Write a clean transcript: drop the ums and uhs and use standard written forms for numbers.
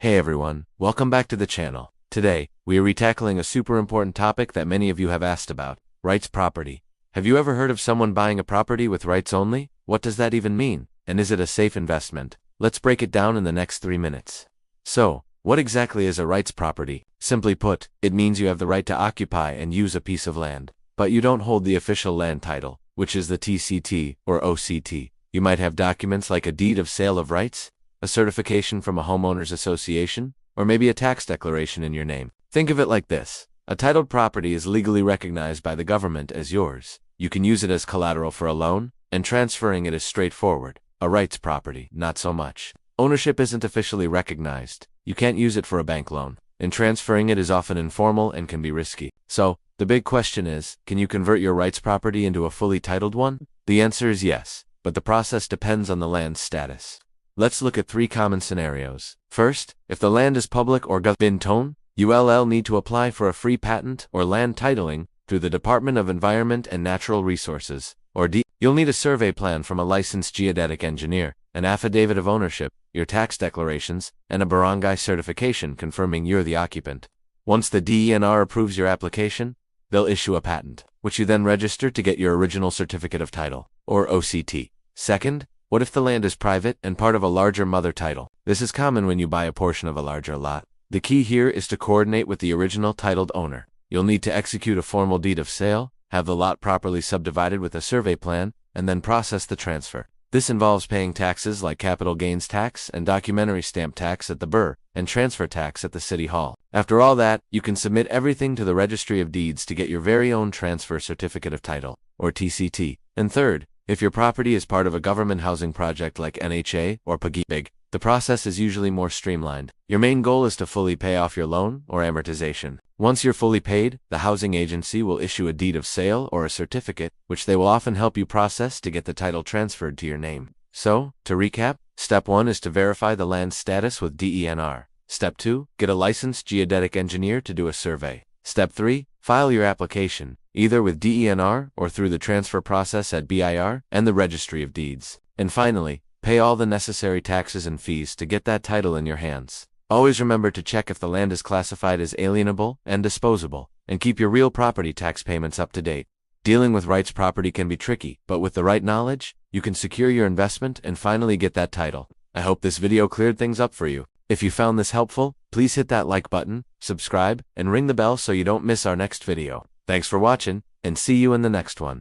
Hey everyone, welcome back to the channel. Today, we are retackling a super important topic that many of you have asked about, rights property. Have you ever heard of someone buying a property with rights only? What does that even mean? And is it a safe investment? Let's break it down in the next 3 minutes. So, what exactly is a rights property? Simply put, it means you have the right to occupy and use a piece of land, but you don't hold the official land title, which is the TCT or OCT. You might have documents like a deed of sale of rights, a certification from a homeowners association, or maybe a tax declaration in your name. Think of it like this. A titled property is legally recognized by the government as yours. You can use it as collateral for a loan, and transferring it is straightforward. A rights property, not so much. Ownership isn't officially recognized. You can't use it for a bank loan, and transferring it is often informal and can be risky. So, the big question is, can you convert your rights property into a fully titled one? The answer is yes, but the process depends on the land's status. Let's look at 3 common scenarios. First, if the land is public or government-owned, you'll need to apply for a free patent or land titling through the Department of Environment and Natural Resources, or D. You'll need a survey plan from a licensed geodetic engineer, an affidavit of ownership, your tax declarations, and a barangay certification confirming you're the occupant. Once the DENR approves your application, they'll issue a patent, which you then register to get your original certificate of title, or OCT. Second, what if the land is private and part of a larger mother title? This is common when you buy a portion of a larger lot. The key here is to coordinate with the original titled owner. You'll need to execute a formal deed of sale, have the lot properly subdivided with a survey plan, and then process the transfer. This involves paying taxes like capital gains tax and documentary stamp tax at the burr, and transfer tax at the city hall. After all that, you can submit everything to the Registry of Deeds to get your very own transfer certificate of title, or TCT. And third, if your property is part of a government housing project like NHA or PAGIG, the process is usually more streamlined. Your main goal is to fully pay off your loan or amortization. Once you're fully paid, the housing agency will issue a deed of sale or a certificate, which they will often help you process to get the title transferred to your name. So, to recap, Step 1 is to verify the land's status with DENR. Step 2, get a licensed geodetic engineer to do a survey. Step 3, file your application, either with DENR or through the transfer process at BIR and the Registry of Deeds. And finally, pay all the necessary taxes and fees to get that title in your hands. Always remember to check if the land is classified as alienable and disposable, and keep your real property tax payments up to date. Dealing with rights property can be tricky, but with the right knowledge, you can secure your investment and finally get that title. I hope this video cleared things up for you. If you found this helpful, please hit that like button, subscribe, and ring the bell so you don't miss our next video. Thanks for watching, and see you in the next one.